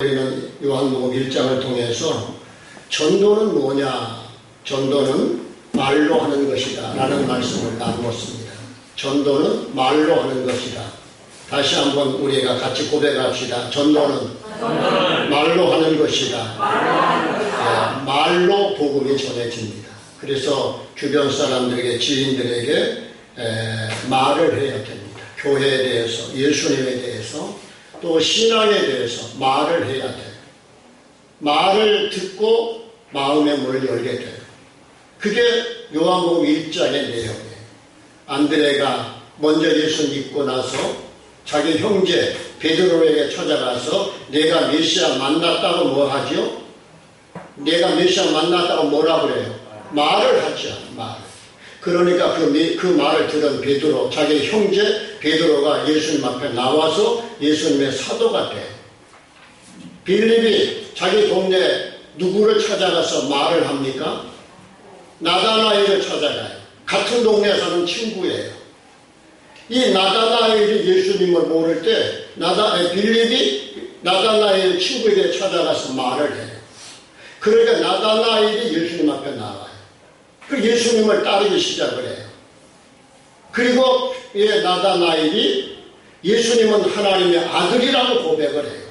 우리는 요한복음 1장을 통해서 전도는 뭐냐? 전도는 말로 하는 것이다 라는 말씀을 나누었습니다. 전도는 말로 하는 것이다. 다시 한번 우리가 같이 고백합시다. 전도는 말로 하는 것이다. 말로 복음이 전해집니다. 그래서 주변 사람들에게, 지인들에게 말을 해야 됩니다. 교회에 대해서, 예수님에 대해서, 또 신앙에 대해서 말을 해야 돼요. 말을 듣고 마음의 문을 열게 돼요. 그게 요한복음 1장의 내용이에요. 안드레가 먼저 예수 믿고 나서 자기 형제 베드로에게 찾아가서 내가 메시아 만났다고 뭐 하죠? 내가 메시아 만났다고 뭐라 그래요? 말을 하죠. 말. 그러니까 그 말을 들은 베드로, 자기 형제 베드로가 예수님 앞에 나와서 예수님의 사도가 돼요. 빌립이 자기 동네 누구를 찾아가서 말을 합니까? 나다나엘을 찾아가요. 같은 동네에 사는 친구예요. 이 나다나엘이 예수님을 모를 때 빌립이 나다나엘 친구에게 찾아가서 말을 해요. 그러니까 나다나엘이 예수님 앞에 나와요. 그 예수님을 따르기 시작을 해요. 그리고 나다나엘이 예수님은 하나님의 아들이라고 고백을 해요.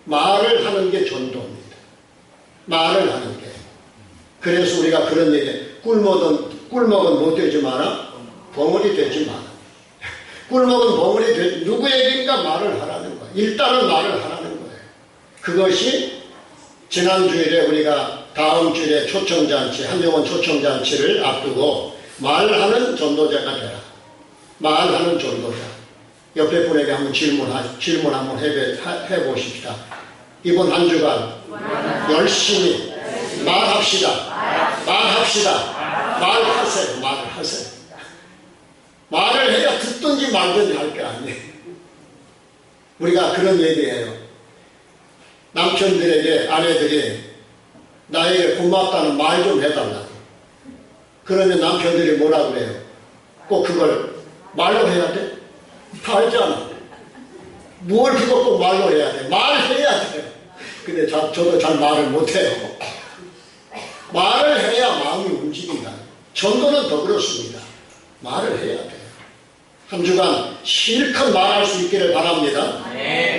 말을 하는 게 전도입니다. 말을 하는 게. 그래서 우리가 그런 얘기, 꿀먹은 못 되지 마라, 벙어리 되지 마라. 꿀먹은 벙어리 되지, 누구에게인가 말을 하라는 거예요. 일단은 말을 하라는 거예요. 그것이 지난 주일에 우리가 다음 주일에 초청잔치, 한영원 초청잔치를 앞두고 말하는 전도자가 되라. 말하는 전도자. 옆에 분에게 한번 질문 한번 해보십시다. 이번 한 주간 열심히 말합시다. 말하세요. 말을 하세요. 말을 해야 듣든지 말든지 할 게 아니에요. 우리가 그런 얘기해요. 남편들에게 아내들이 나에게 고맙다는 말 좀 해달라고. 그러면 남편들이 뭐라 그래요? 꼭 그걸 말로 해야 돼? 다 알잖아. 뭘 그거 꼭 말로 해야 돼? 말해야 돼요. 근데 저도 잘 말을 못해요. 말을 해야 마음이 움직인다. 전도는 더 그렇습니다. 말을 해야 돼요. 한 주간 실컷 말할 수 있기를 바랍니다.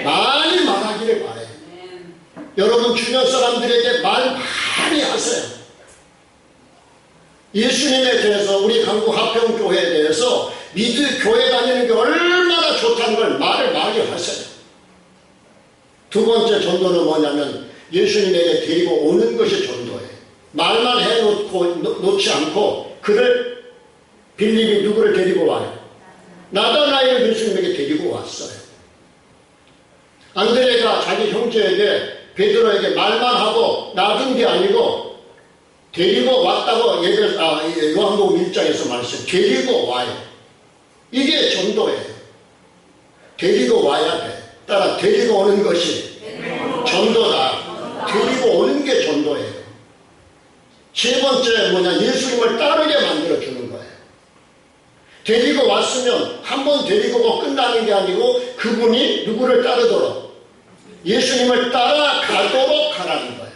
많이 말하기를 바라요. 여러분 주변 사람들에게 말 많이 하세요. 예수님에 대해서, 우리 강북 화평교회에 대해서 교회 다니는 게 얼마나 좋다는 걸 말을 많이 하세요. 두 번째 전도는 뭐냐면 예수님에게 데리고 오는 것이 전도예요. 말만 놓지 않고 빌립이 누구를 데리고 와요? 나다나엘을 예수님에게 데리고 왔어요. 안드레가 자기 형제에게 베드로에게 말만 하고 놔둔 게 아니고 데리고 왔다고 요한복음 1장에서 말했어요. 데리고 와요. 이게 전도예요. 데리고 와야 돼. 따라 데리고 오는 것이 전도다. 데리고 오는 게 전도예요. 세 번째 뭐냐? 예수님을 따르게 만들어주는 거예요. 데리고 왔으면 한 번 데리고 오고 끝나는 게 아니고 그분이 누구를 따르도록? 예수님을 따라가도록 하라는 거예요.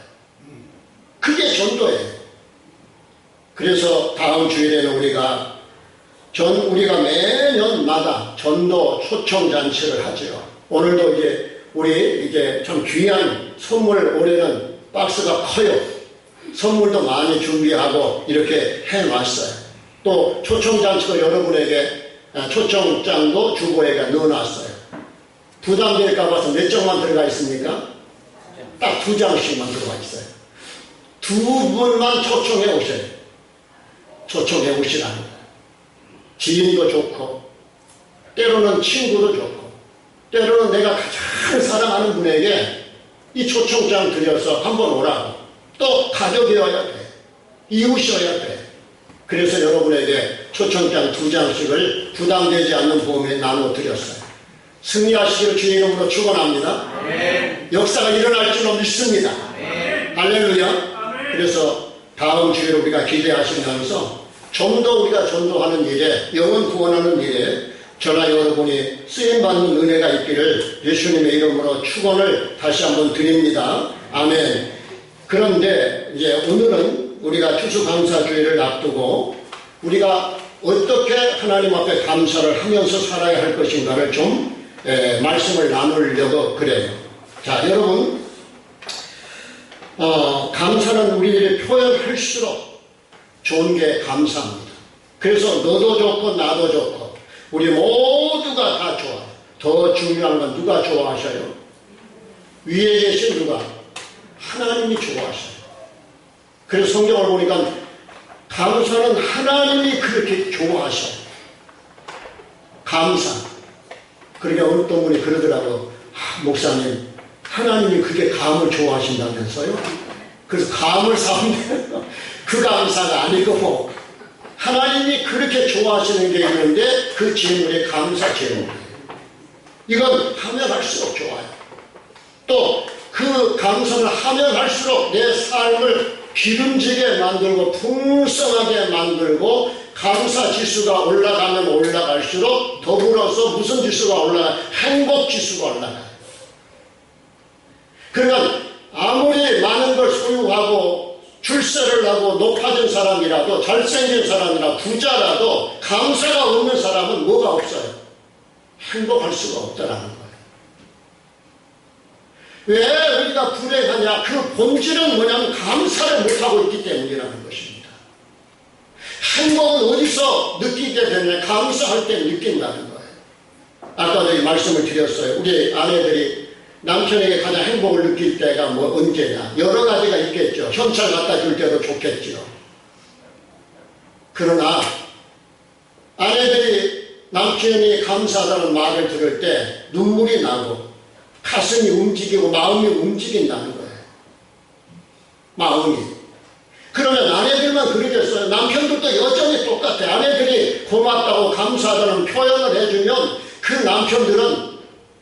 그게 전도예요. 그래서 다음 주일에는 우리가 매년마다 전도 초청잔치를 하죠. 오늘도 우리 참 귀한 선물, 올해는 박스가 커요. 선물도 많이 준비하고 이렇게 해놨어요. 또 초청잔치도 여러분에게 초청장도 주보에게 넣어놨어요. 부담될까 봐서 몇 장만 들어가 있습니까? 딱 2장씩만 들어가 있어요. 2분만 초청해 오셔요. 초청해 오시라는 거예요. 지인도 좋고, 때로는 친구도 좋고, 때로는 내가 가장 사랑하는 분에게 이 초청장 드려서 한번 오라고. 또 가족이어야 돼. 이웃이어야 돼. 그래서 여러분에게 초청장 2장씩을 부담되지 않는 보험에 나눠드렸어요. 승리하시기를 주의 이름으로 축원합니다. 역사가 일어날 줄로 믿습니다. 할렐루야. 그래서 다음 주에 우리가 기대하시면서 좀 더 우리가 전도하는 일에, 영혼 구원하는 일에 저나 여러분이 쓰임받는 은혜가 있기를 예수님의 이름으로 축원을 다시 한번 드립니다. 아멘. 그런데 이제 오늘은 우리가 추수감사주의를 앞두고 우리가 어떻게 하나님 앞에 감사를 하면서 살아야 할 것인가를 좀 말씀을 나누려고 그래요. 자, 여러분, 감사는 우리들이 표현할수록 좋은 게 감사입니다. 그래서 너도 좋고 나도 좋고 우리 모두가 다 좋아. 더 중요한 건 누가 좋아하셔요? 위에 계신 누가? 하나님이 좋아하셔요. 그래서 성경을 보니까 감사는 하나님이 그렇게 좋아하셔요. 감사. 그러니까 어떤 분이 그러더라고요. 목사님, 하나님이 그게 감을 좋아하신다면서요? 그래서 감을 사면 그 감사가 아니고 하나님이 그렇게 좋아하시는 게 있는데 그 제물이 감사 제물이에요. 이건 하면 할수록 좋아요. 또 그 감사를 하면 할수록 내 삶을 기름지게 만들고 풍성하게 만들고 감사 지수가 올라가면 올라갈수록 더불어서 무슨 지수가 올라가요? 행복 지수가 올라가요. 그러니까 아무리 많은 걸 소유하고 출세를 하고 높아진 사람이라도 잘생긴 사람이라 부자라도 감사가 없는 사람은 뭐가 없어요? 행복할 수가 없다라는 거예요. 왜 우리가 불행하냐? 그 본질은 뭐냐면 감사를 못하고 있기 때문이라는 것입니다. 행복은 어디서 느끼게 되냐? 감사할 때 느낀다는 거예요. 아까 저희 말씀을 드렸어요. 우리 아내들이 남편에게 가장 행복을 느낄 때가 뭐 언제냐? 여러 가지가 있겠죠. 현찰 갖다 줄 때도 좋겠죠. 그러나 아내들이 남편이 감사하다는 말을 들을 때 눈물이 나고 가슴이 움직이고 마음이 움직인다는 거예요. 마음이. 그러면 아내들만 그러겠어요? 남편들도 여전히 똑같아. 아내들이 고맙다고 감사하다는 표현을 해주면 그 남편들은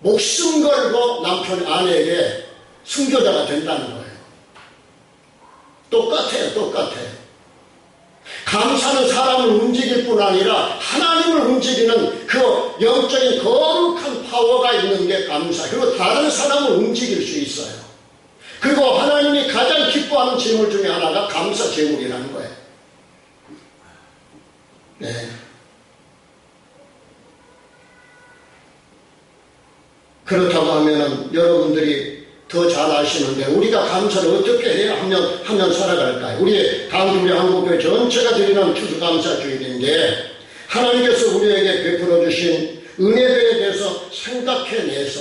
목숨 걸고 남편 아내에게 순교자가 된다는 거예요. 똑같아요. 똑같아요. 감사는 사람을 움직일 뿐 아니라 하나님을 움직이는 그 영적인 거룩한 파워가 있는 게 감사. 그리고 다른 사람을 움직일 수 있어요. 그리고 하나님이 가장 기뻐하는 제물 중에 하나가 감사 제물이라는 거예요. 네. 그렇다고 하면은 여러분들이 더 잘 아시는데 우리가 감사를 어떻게 해야 하면 살아갈까요? 우리 우리 한국교회 전체가 드리는 추수감사주일인데 하나님께서 우리에게 베풀어 주신 은혜들에 대해서 생각해내서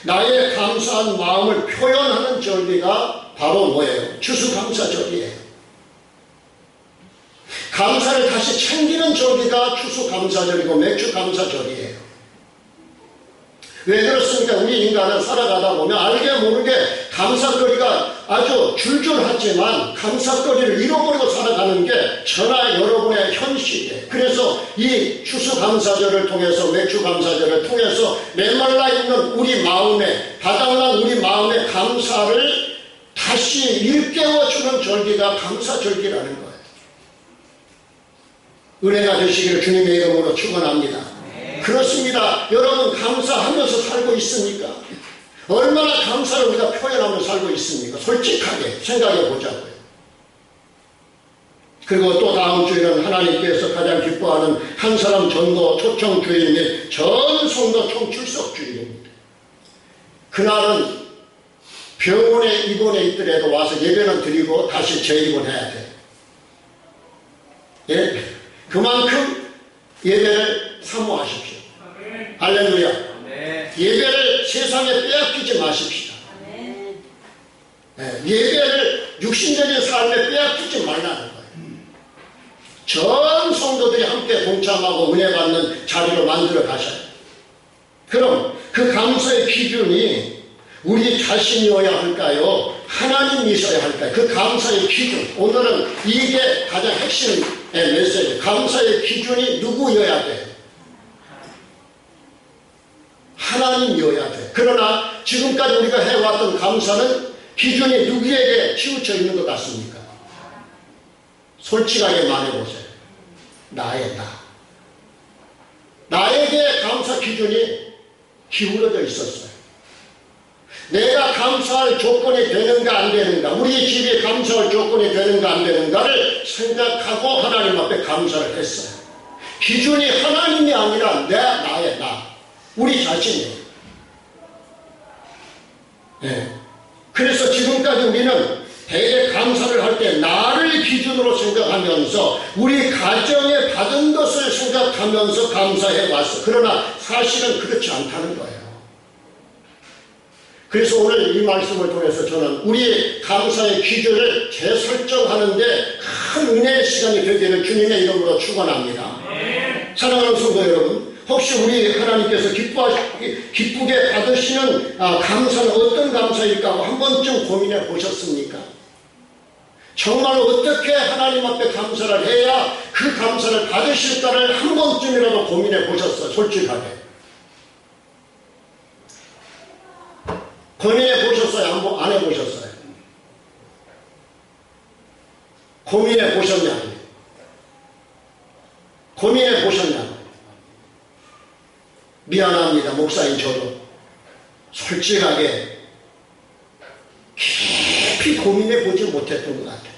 나의 감사한 마음을 표현하는 절기가 바로 뭐예요? 추수감사절이에요. 감사를 다시 챙기는 절기가 추수감사절이고 맥주감사절이에요. 왜 그렇습니까? 우리 인간은 살아가다 보면 알게 모르게 감사거리가 아주 줄줄하지만 감사거리를 잃어버리고 살아가는 게 저나 여러분의 현실이에요. 그래서 이 추수감사절을 통해서 맥주감사절을 통해서 메말라 있는 우리 마음에 바닥난 우리 마음의 감사를 다시 일깨워주는 절기가 감사절기라는 거예요. 은혜가 되시기를 주님의 이름으로 축원합니다. 그렇습니다. 여러분 감사하면서 살고 있습니까? 얼마나 감사를 우리가 표현하면서 살고 있습니까? 솔직하게 생각해 보자고요. 그리고 또 다음 주에는 하나님께서 가장 기뻐하는 한 사람 전도 초청 주일 및 전 성도 총출석 주일입니다. 그날은 병원에 입원해 있더라도 와서 예배는 드리고 다시 재입원해야 돼요. 예? 그만큼 예배를 사모하십시오. 할렐루야. 예배를 세상에 빼앗기지 마십시다. 예배를 육신적인 삶에 빼앗기지 말라는 거예요. 전 성도들이 함께 동참하고 은혜 받는 자리로 만들어 가셔요. 그럼 그 감사의 기준이 우리 자신이어야 할까요? 하나님이셔야 할까요? 그 감사의 기준. 오늘은 이게 가장 핵심의 메시지. 감사의 기준이 누구여야 돼요? 하나님이어야 돼. 그러나 지금까지 우리가 해왔던 감사는 기준이 누구에게 치우쳐 있는 것 같습니까? 솔직하게 말해보세요. 나의 나. 나에게 감사 기준이 기울어져 있었어요. 내가 감사할 조건이 되는가 안 되는가, 우리 집이 감사할 조건이 되는가 안 되는가를 생각하고 하나님 앞에 감사를 했어요. 기준이 하나님이 아니라 나의 우리 자신이에요. 네. 그래서 지금까지 우리는 대개 감사를 할 때 나를 기준으로 생각하면서 우리 가정에 받은 것을 생각하면서 감사해 왔어. 그러나 사실은 그렇지 않다는 거예요. 그래서 오늘 이 말씀을 통해서 저는 우리 감사의 기준을 재설정하는데 큰 은혜의 시간이 되기를 주님의 이름으로 축원합니다. 사랑하는 성도 여러분, 혹시 우리 하나님께서 기쁘게 받으시는 감사는 어떤 감사일까 한 번쯤 고민해 보셨습니까? 정말 어떻게 하나님 앞에 감사를 해야 그 감사를 받으실까를 한 번쯤이라도 고민해 보셨어요. 솔직하게. 고민해 보셨어요? 안 해보셨어요? 고민해 보셨냐고요? 고민해 보셨냐고요? 미안합니다. 목사님, 저도 솔직하게 깊이 고민해 보지 못했던 것 같아요.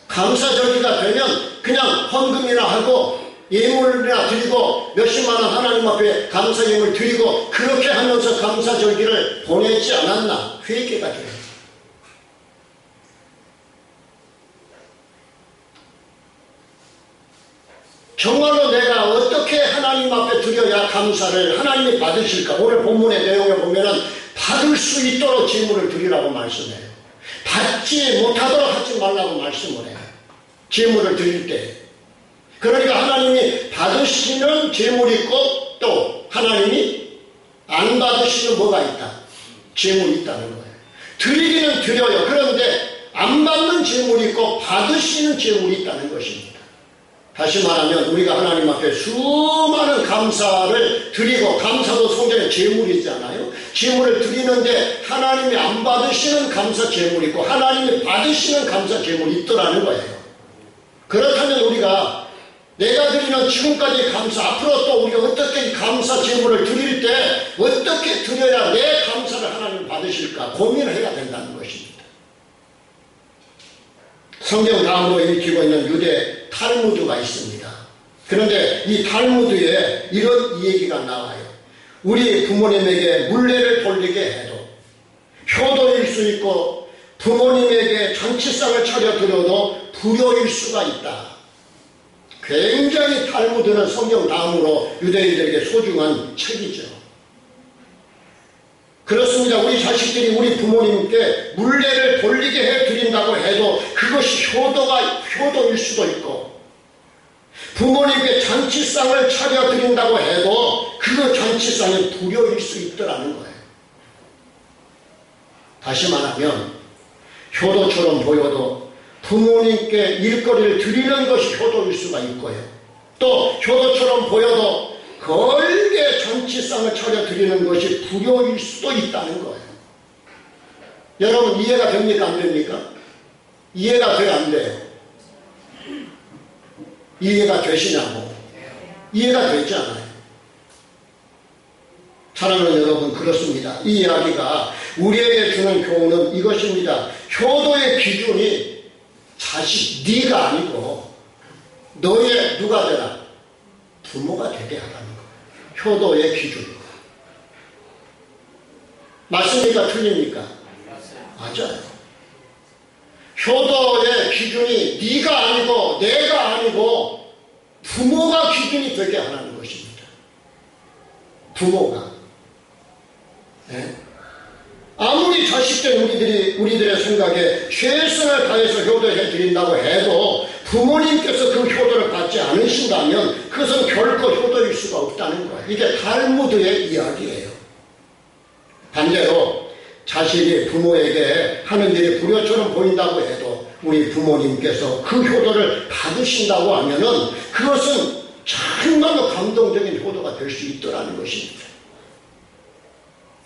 감사절기가 되면 그냥 헌금이나 하고 예물이나 드리고 몇십만 원 하나님 앞에 감사 예물 드리고 그렇게 하면서 감사절기를 보내지 않았나 회개가 돼요. 정말로 내가 어떻게 하나님 앞에 드려야 감사를 하나님이 받으실까? 오늘 본문의 내용에 보면은 받을 수 있도록 제물을 드리라고 말씀해요. 받지 못하도록 하지 말라고 말씀을 해요. 제물을 드릴 때. 그러니까 하나님이 받으시는 제물이 있고 또 하나님이 안 받으시는 뭐가 있다? 제물이 있다는 거예요. 드리기는 드려요. 그런데 안 받는 제물이 있고 받으시는 제물이 있다는 것입니다. 다시 말하면 우리가 하나님 앞에 수많은 감사를 드리고, 감사도 성전에 제물이 있잖아요. 제물을 드리는데 하나님이 안 받으시는 감사 제물이 있고 하나님이 받으시는 감사 제물이 있더라는 거예요. 그렇다면 우리가 내가 드리는 지금까지 감사, 앞으로 또 우리가 어떻게 감사 제물을 드릴 때 어떻게 드려야 내 감사를 하나님 받으실까 고민을 해야 된다는 것입니다. 성경 다음으로 읽히고 있는 유대 탈무드가 있습니다. 그런데 이 탈무드에 이런 얘기가 나와요. 우리 부모님에게 물례를 돌리게 해도, 효도일 수 있고 부모님에게 잔치상을 차려드려도 불효일 수가 있다. 굉장히 탈무드는 성경 다음으로 유대인들에게 소중한 책이죠. 그렇습니다. 우리 자식들이 우리 부모님께 물례를 돌리게 해드린다고 해도 그것이 효도일 수도 있고, 부모님께 잔치상을 차려드린다고 해도 그 잔치상이 불효일 수 있더라는 거예요. 다시 말하면 효도처럼 보여도 부모님께 일거리를 드리는 것이 효도일 수가 있고요. 또 효도처럼 보여도 걸게 잔치상을 차려드리는 것이 불효일 수도 있다는 거예요. 여러분 이해가 됩니까? 안 됩니까? 이해가 돼요? 안 돼요? 이해가 되시냐고? 이해가 되지 않아요. 사랑하는 여러분, 그렇습니다. 이 이야기가 우리에게 주는 교훈은 이것입니다. 효도의 기준이 자식, 네가 아니고 너의 누가 되라? 부모가 되게 하라는 거예요. 효도의 기준이고. 맞습니까? 틀립니까? 맞아요. 효도의 기준이 네가 아니고 내가 아니고 부모가 기준이 되게 하라는 것입니다. 부모가. 네? 아무리 자식된 우리들의 생각에 최선을 다해서 효도해 드린다고 해도 부모님께서 그 효도를 받지 않으신다면 그것은 결코 효도일 수가 없다는 거예요. 이게 탈무드의 이야기예요. 반대로 자식이 부모에게 하는 일이 불효처럼 보인다고 해도 우리 부모님께서 그 효도를 받으신다고 하면은 그것은 정말로 감동적인 효도가 될 수 있더라는 것입니다.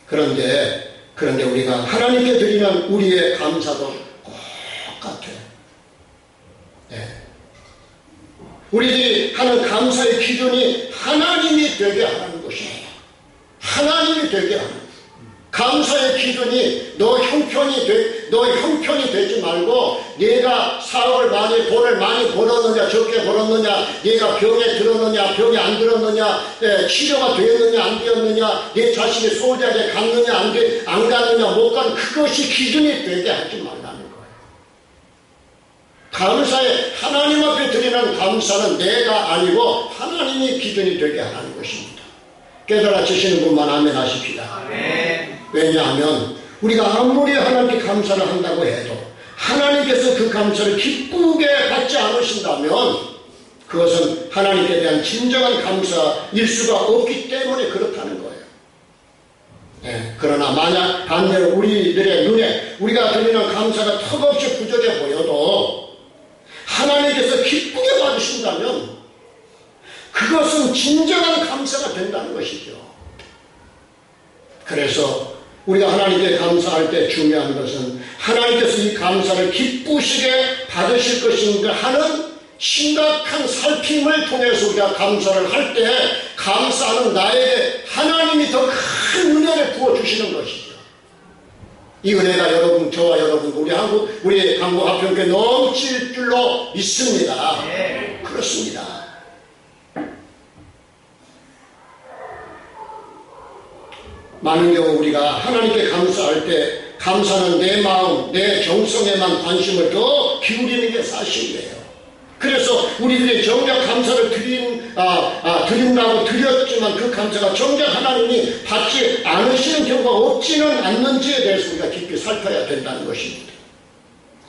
그런데 우리가 하나님께 드리는 우리의 감사도 똑같아요. 네. 우리들이 하는 감사의 기준이 하나님이 되게 하는 것이에요. 하나님이 되게 하는. 감사의 기준이 너 형편이 되지 말고 내가 사업을 돈을 많이 벌었느냐 적게 벌었느냐, 내가 병에 들었느냐 병에 안 들었느냐, 치료가 되었느냐 안 되었느냐, 내 자신이 소홀하게 갔느냐 안 갔느냐 못 간, 그것이 기준이 되게 하지 말라는 거예요. 감사에 하나님 앞에 드리는 감사는 내가 아니고 하나님이 기준이 되게 하라는 것입니다. 깨달아지시는 분만 아멘 하십시다. 아멘. 왜냐하면 우리가 아무리 하나님께 감사를 한다고 해도 하나님께서 그 감사를 기쁘게 받지 않으신다면 그것은 하나님께 대한 진정한 감사일 수가 없기 때문에 그렇다는 거예요. 네, 그러나 만약 반대로 우리들의 눈에 우리가 드리는 감사가 턱없이 부족해 보여도 하나님께서 기쁘게 받으신다면 그것은 진정한 감사가 된다는 것이죠. 그래서 우리가 하나님께 감사할 때 중요한 것은 하나님께서 이 감사를 기쁘시게 받으실 것인가 하는 심각한 살핌을 통해서 우리가 감사를 할 때 감사하는 나에게 하나님이 더 큰 은혜를 부어주시는 것이죠. 이 은혜가 여러분, 저와 여러분, 우리 강북 화평교회 넘칠 줄로 믿습니다. 네. 그렇습니다. 많은 경우 우리가 하나님께 감사할 때 감사는 내 마음, 내 정성에만 관심을 더 기울이는 게 사실이에요. 그래서 우리들이 정작 감사를 드린다고 드렸지만 그 감사가 정작 하나님이 받지 않으시는 경우가 없지는 않는지에 대해서 우리가 깊이 살펴야 된다는 것입니다.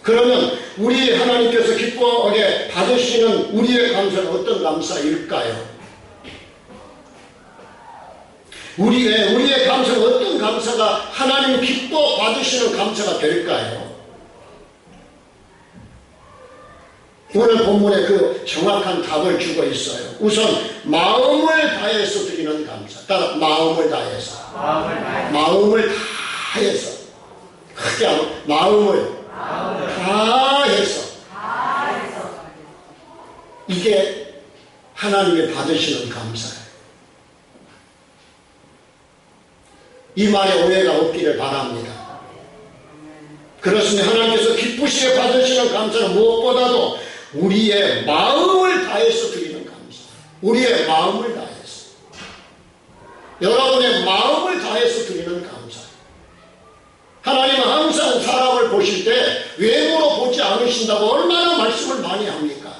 그러면 우리 하나님께서 기뻐하게 받으시는 우리의 감사는 어떤 감사일까요? 우리의 감사는 어떤 감사가 하나님 기뻐 받으시는 감사가 될까요? 오늘 본문에 그 정확한 답을 주고 있어요. 우선 마음을 다해서 드리는 감사. 따라 마음을 다해서. 마음을 다해서. 크게 하면 마음을 다해서. 이게 하나님이 받으시는 감사예요. 이 말에 오해가 없기를 바랍니다. 그렇습니다. 하나님께서 기쁘시게 받으시는 감사는 무엇보다도 우리의 마음을 다해서 드리는 감사. 우리의 마음을 다해서. 여러분의 마음을 다해서 드리는 감사. 하나님은 항상 사람을 보실 때 외모로 보지 않으신다고 얼마나 말씀을 많이 합니까?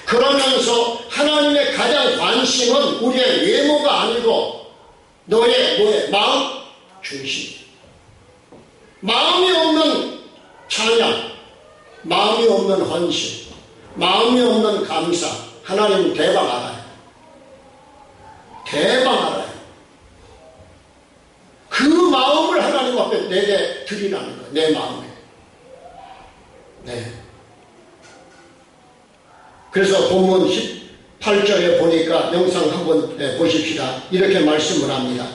그러면서 하나님의 가장 관심은 우리의 외모가 아니고 너의 마음 중심. 마음이 없는 찬양, 마음이 없는 헌신, 마음이 없는 감사, 하나님은 대박 알아요. 대박 알아요. 그 마음을 하나님 앞에 내게 드리라는 거예요. 내 마음에. 네. 그래서 본문 18절에 보니까 영상 한번 보십시다. 이렇게 말씀을 합니다.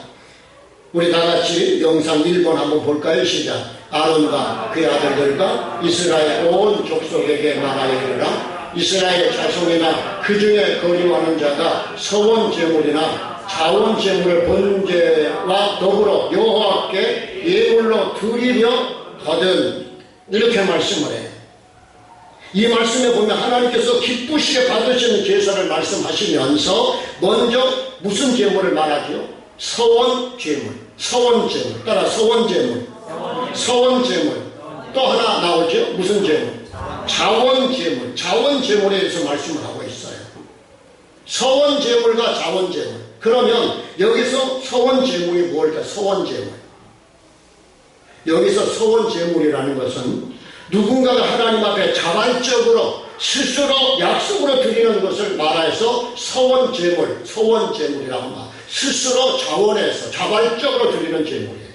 우리 다같이 영상 1번 한번 볼까요? 시작. 아론과 그의 아들들과 이스라엘 온 족속에게 말하여 이르라. 이스라엘 자손이나 그 중에 거류하는 자가 서원제물이나 자원제물을 번제와 더불어 여호와께 예물로 드리려 하든, 이렇게 말씀을 해요. 이 말씀에 보면 하나님께서 기쁘시게 받으시는 제사를 말씀하시면서 먼저 무슨 제물을 말하죠? 서원제물, 서원제물. 따라 서원제물, 서원제물. 또 하나 나오죠? 무슨 제물? 자원제물. 자원제물에 대해서 말씀을 하고 있어요. 서원제물과 자원제물. 그러면 여기서 서원제물이 뭘까? 서원제물. 여기서 서원제물이라는 것은 누군가가 하나님 앞에 자발적으로 스스로 약속으로 드리는 것을 말해서 서원제물, 서원제물이라고 합니다. 스스로 자원해서 자발적으로 드리는 제물이에요.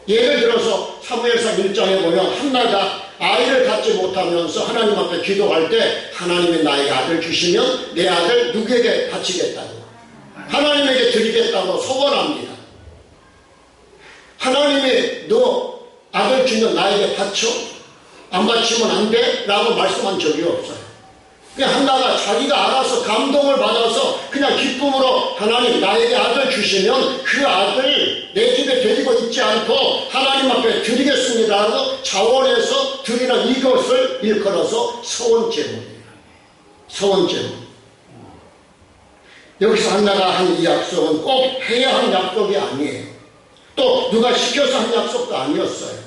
예를 들어서 사무엘상 1장에 보면 한나가 아이를 갖지 못하면서 하나님 앞에 기도할 때 하나님이 나에게 아들 주시면 내 아들 누구에게 바치겠다고, 하나님에게 드리겠다고 소원합니다. 하나님이 너 아들 주면 나에게 바쳐? 안 바치면 안 돼? 라고 말씀한 적이 없어요. 그냥 한나가 자기가 알아서 감동을 받아서 그냥 기쁨으로 하나님 나에게 아들 주시면 그 아들 내 집에 데리고 있지 않고 하나님 앞에 드리겠습니다 하고 자원해서 드리는 이것을 일컬어서 서원제물이에요. 서원제물. 여기서 한나가 한 이 약속은 꼭 해야 한 약속이 아니에요. 또 누가 시켜서 한 약속도 아니었어요.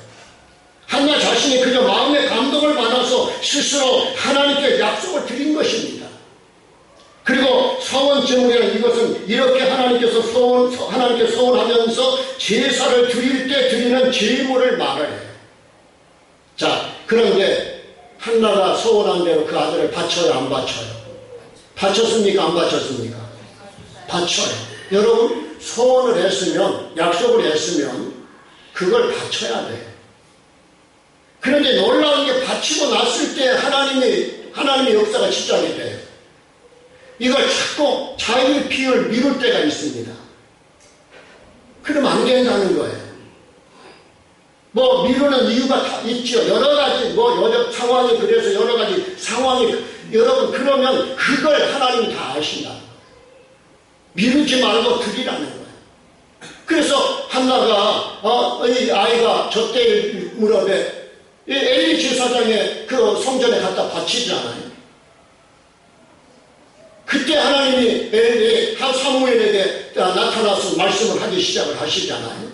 한나 자신이 그저 마음의 감동을 받아서 스스로 하나님께 약속을 드린 것입니다. 그리고 서원제물이라는 이것은 이렇게 하나님께 서원하면서 제사를 드릴 때 드리는 제물을 말해요. 자, 그런데 한나가 서원한 대로 그 아들을 바쳐요, 안 바쳐요? 바쳤습니까, 안 바쳤습니까? 바쳐요. 여러분, 소원을 했으면, 약속을 했으면 그걸 바쳐야 돼요. 그런데 놀라운 게 바치고 났을 때 하나님의 역사가 시작이 돼요. 이걸 자꾸 자기 피를 미룰 때가 있습니다. 그러면 안 된다는 거예요. 뭐 미루는 이유가 다 있죠. 여러 가지 여러 상황이 그래서 여러 가지 상황이 여러분 그러면 그걸 하나님이 다 아신다. 미루지 말고 드리라는 거예요. 그래서 한나가 이 아이가 젖대 무렵에 엘리 제사장의 그 성전에 갖다 바치잖아요. 그때 하나님이 한 사무엘에게 나타나서 말씀을 하기 시작을 하시잖아요.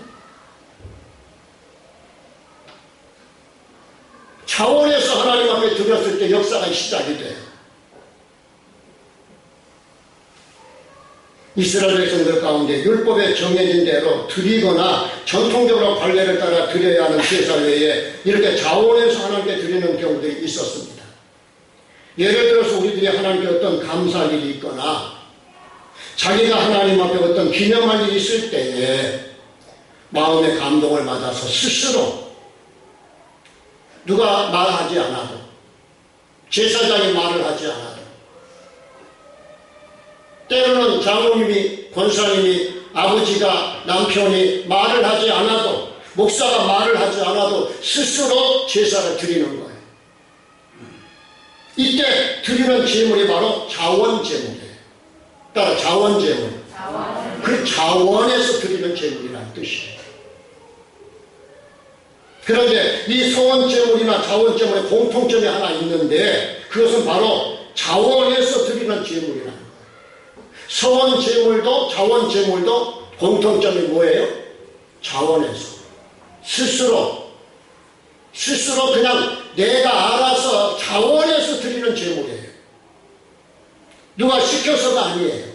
차원에서 하나님 앞에 드렸을 때 역사가 시작이 돼요. 이스라엘 백성들 가운데 율법에 정해진 대로 드리거나 전통적으로 관례를 따라 드려야 하는 제사 외에 이렇게 자원해서 하나님께 드리는 경우들이 있었습니다. 예를 들어서 우리들이 하나님께 어떤 감사할 일이 있거나 자기가 하나님 앞에 어떤 기념할 일이 있을 때에 마음의 감동을 받아서 스스로 누가 말하지 않아도 제사장이 말을 하지 않아도 때로는 장로님이 권사님이 아버지가 남편이 말을 하지 않아도 목사가 말을 하지 않아도 스스로 제사를 드리는 거예요. 이때 드리는 제물이 바로 자원제물이에요. 따라 자원제물. 그 자원에서 드리는 제물이라는 뜻이에요. 그런데 이 소원제물이나 자원제물의 공통점이 하나 있는데 그것은 바로 자원에서 드리는 제물이라는 거예요. 서원제물도 자원제물도 공통점이 뭐예요? 자원에서 스스로 그냥 내가 알아서 자원에서 드리는 제물이에요. 누가 시켜서가 아니에요.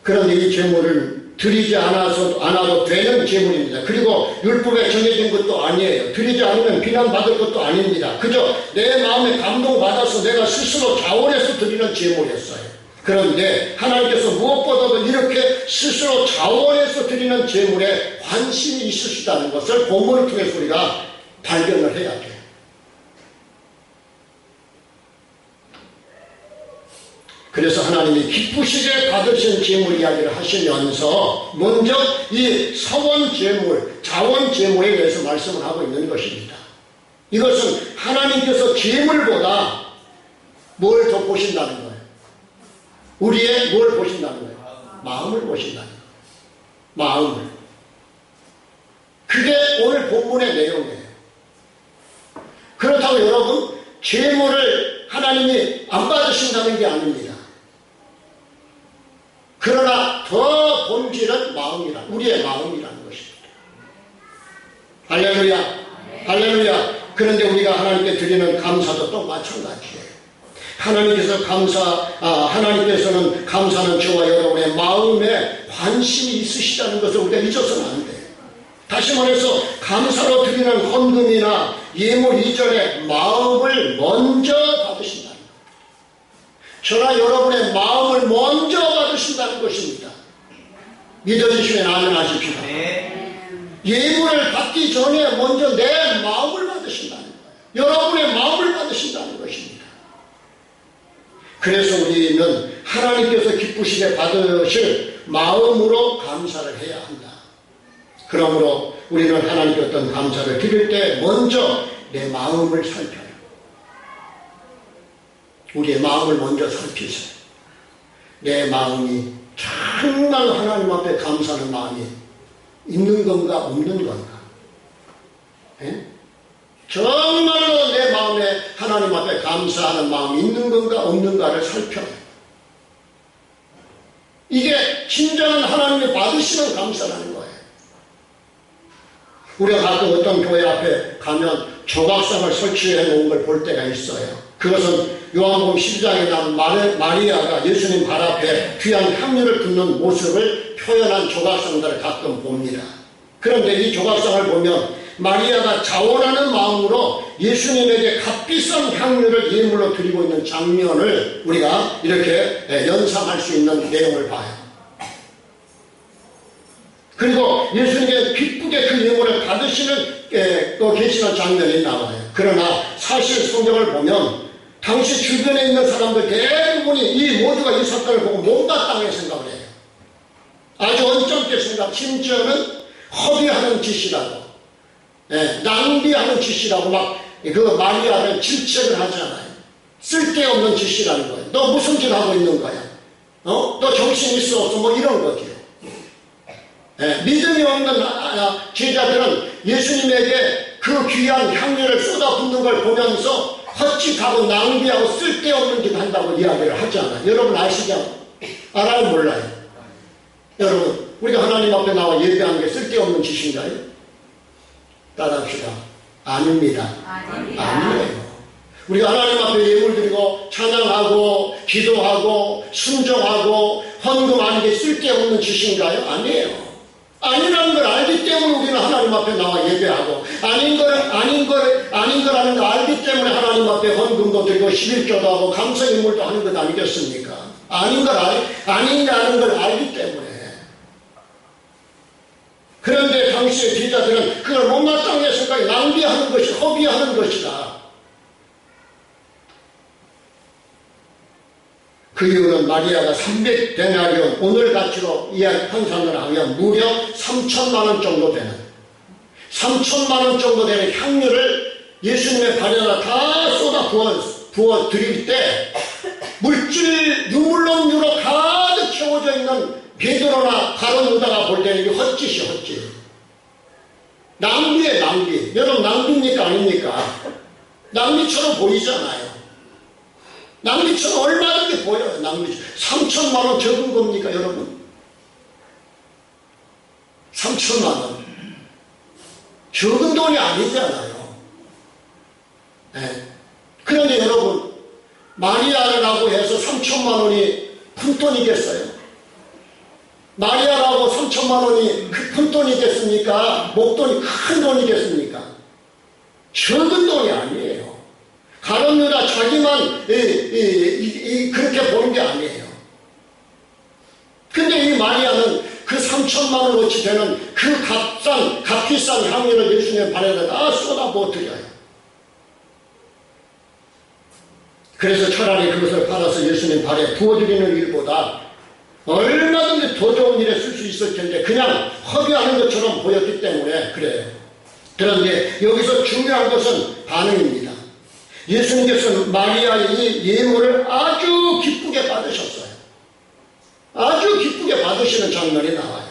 그런데 이 제물을 드리지 않아도 되는 제물입니다. 그리고 율법에 정해진 것도 아니에요. 드리지 않으면 비난받을 것도 아닙니다. 그저 내 마음에 감동받아서 내가 스스로 자원해서 드리는 제물이었어요. 그런데 하나님께서 무엇보다도 이렇게 스스로 자원해서 드리는 제물에 관심이 있으시다는 것을 본문을 통해서 우리가 발견을 해야 돼요. 그래서 하나님이 기쁘시게 받으신 제물 이야기를 하시면서 먼저 이 서원제물, 자원제물에 대해서 말씀을 하고 있는 것입니다. 이것은 하나님께서 제물보다 뭘 더 보신다는 거예요? 우리의 뭘 보신다는 거예요? 마음을 보신다는 거예요. 마음을. 그게 오늘 본문의 내용이에요. 그렇다고 여러분, 제물을 하나님이 안 받으신다는 게 아닙니다. 그러나 더 본질은 우리의 마음이라는 것입니다. 할렐루야. 할렐루야. 그런데 우리가 하나님께 드리는 감사도 또 마찬가지예요. 하나님께서는 감사는 저와 여러분의 마음에 관심이 있으시다는 것을 우리가 잊어서는 안 돼요. 다시 말해서 감사로 드리는 헌금이나 예물 이전에 마음을 먼저 받으신다는 거예요. 저나 여러분의 마음을 먼저 받으신다는 것입니다. 믿어주시면 아멘하십시오. 예물을 받기 전에 먼저 내 마음을 받으신다는 거예요. 여러분의 마음을 받으신다는 것입니다. 그래서 우리는 하나님께서 기쁘시게 받으실 마음으로 감사를 해야 한다. 그러므로 우리는 하나님께 어떤 감사를 드릴 때 먼저 내 마음을 살펴요. 우리의 마음을 먼저 살피세요. 내 마음이 정말 하나님 앞에 감사하는 마음이 있는 건가 없는 건가? 예? 정말로 내 마음에 하나님 앞에 감사하는 마음이 있는 건가 없는가를 살펴요. 이게 진정한 하나님이 받으시는 감사라는 거예요. 우리가 가끔 어떤 교회 앞에 가면 조각상을 설치해 놓은 걸 볼 때가 있어요. 그것은 요한복음 12장에 나온 마리아가 예수님 발 앞에 귀한 향유를 붓는 모습을 표현한 조각상들을 가끔 봅니다. 그런데 이 조각상을 보면 마리아가 자원하는 마음으로 예수님에게 값비싼 향유를 예물로 드리고 있는 장면을 우리가 이렇게 연상할 수 있는 내용을 봐요. 그리고 예수님께 기쁘게 그 예물을 받으시는 계시는 장면이 나와요. 그러나 사실 성경을 보면 당시 주변에 있는 사람들 대부분이 이 모두가 이 사건을 보고 못마땅하게 생각을 해요. 아주 언짢게 생각, 심지어는 허비하는 짓이라고, 낭비하는 짓이라고 막 그 마리아를 질책을 하잖아요. 쓸데없는 짓이라는 거예요. 너 무슨 짓 하고 있는 거야? 너 정신 있어 없어? 뭐 이런 거죠. 믿음이 없는 제자들은 예수님에게 그 귀한 향유를 쏟아붓는 걸 보면서 헛짓하고 낭비하고 쓸데없는 짓 한다고 이야기를 하잖아요. 여러분 아시죠? 알아요? 몰라요? 여러분, 우리가 하나님 앞에 나와 예배하는 게 쓸데없는 짓인가요? 따라합시다. 아닙니다. 아니에요. 우리가 하나님 앞에 예물 드리고 찬양하고 기도하고 순종하고 헌금하는 게 쓸데없는 짓인가요? 아니에요. 아니라는 걸 알기 때문에 우리는 하나님 앞에 나와 예배하고 아닌 거라는 걸 알기 때문에 하나님 앞에 헌금도 드리고 11조도 하고 감사인물도 하는 것 아니겠습니까? 아니라는 걸 알기 때문에. 그런데 당시의 제자들은 그걸 못마땅하게 생각해 낭비하는 것이 허비하는 것이다. 그 이유는 마리아가 300데나리온 오늘 가치로 환산을 하면 무려 3천만 원 정도 되는 3천만 원 정도 되는 향유를 예수님의 발에다 다 쏟아 부어 드릴 때 물질 유물론유로 가득 채워져 있는 베드로나 다른 유다가 볼 때는 이게 헛짓이에요. 헛짓. 낭비에 낭비. 여러분 낭비입니까 아닙니까? 낭비처럼 보이잖아요. 낭비처럼 얼마든지 보여요. 낭비. 3천만 원 적은 겁니까 여러분? 3천만 원. 적은 돈이 아니잖아요. 그런데 여러분 마리아라고 해서 3천만 원이 푼돈이겠어요? 마리아라고 3천만 원이 큰 돈이겠습니까? 목돈이 큰 돈이겠습니까? 적은 돈이 아니에요. 가룟 유다 자기만 그렇게 보는 게 아니에요. 근데 이 마리아는 그 3천만 원어치 되는 그 값비싼 향유를 예수님의 발에다 다 쏟아부어 드려요. 그래서 차라리 그것을 받아서 예수님 발에 부어드리는 일보다 얼마든지 더 좋은 일에 쓸 수 있을 텐데 그냥 허비하는 것처럼 보였기 때문에 그래요. 그런데 여기서 중요한 것은 반응입니다. 예수님께서는 마리아의 이 예물을 아주 기쁘게 받으셨어요. 아주 기쁘게 받으시는 장면이 나와요.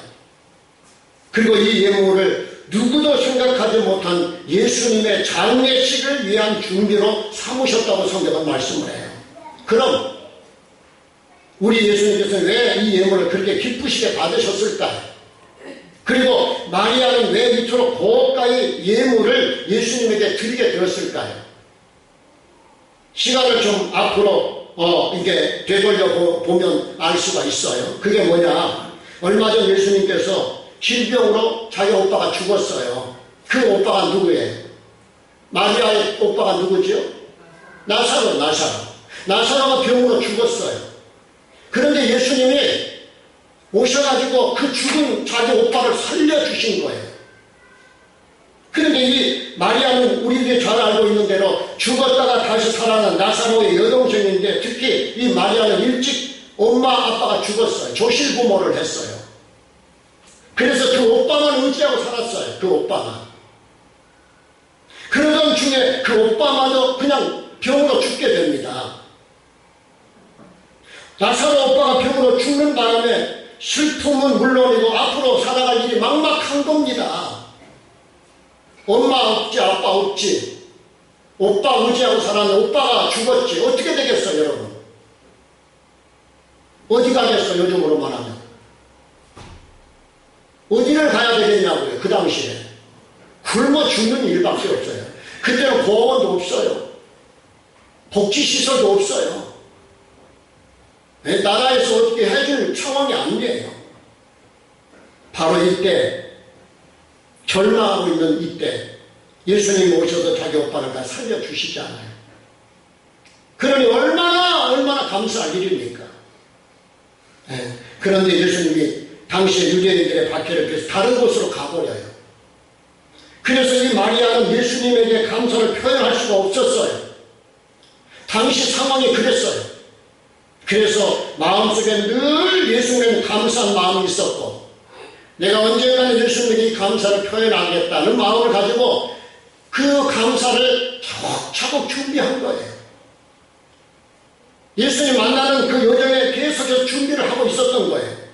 그리고 이 예물을 누구도 생각하지 못한 예수님의 장례식을 위한 준비로 삼으셨다고 성경은 말씀을 해요. 그럼 우리 예수님께서 왜 이 예물을 그렇게 기쁘시게 받으셨을까요? 그리고 마리아는 왜 이토록 고가의 예물을 예수님에게 드리게 되었을까요? 시간을 좀 앞으로 이게 되돌려 보면 알 수가 있어요. 그게 뭐냐? 얼마 전 예수님께서 질병으로 자기 오빠가 죽었어요. 그 오빠가 누구예요? 마리아의 오빠가 누구죠? 나사로가 병으로 죽었어요. 그런데 예수님이 오셔가지고 그 죽은 자기 오빠를 살려주신 거예요. 그런데 이 마리아는 우리들이 잘 알고 있는 대로 죽었다가 다시 살아난 나사로의 여동생인데 특히 이 마리아는 일찍 엄마 아빠가 죽었어요. 조실부모를 했어요. 그래서 그 오빠만 의지하고 살았어요. 그 오빠만. 그러던 중에 그 오빠마저 그냥 병으로 죽게 됩니다. 나사로 오빠가 병으로 죽는 바람에 슬픔은 물론이고 앞으로 살아갈 일이 막막한 겁니다. 엄마 없지, 아빠 없지. 오빠 의지하고 살았는데 오빠가 죽었지. 어떻게 되겠어요, 여러분? 어디 가겠어, 요즘으로 말하면? 어디를 가야 되겠냐고요, 그 당시에. 굶어 죽는 일밖에 없어요. 그때는 보호원도 없어요. 복지시설도 없어요. 나라에서 어떻게 해줄 상황이 아니에요. 바로 이때, 절망하고 있는 이때, 예수님 오셔서 자기 오빠를 다 살려주시잖아요. 그러니 얼마나 감사할 일입니까? 그런데 예수님이 당시에 유대인들의 박해를 피해서 다른 곳으로 가버려요. 그래서 이 마리아는 예수님에게 감사를 표현할 수가 없었어요. 당시 상황이 그랬어요. 그래서 마음속에 늘 예수님에 감사한 마음이 있었고, 내가 언젠가는 예수님에게 이 감사를 표현하겠다는 마음을 가지고 그 감사를 차곡차곡 준비한 거예요. 예수님 만나는 그 여정에 계속해서 준비를 하고 있었던 거예요.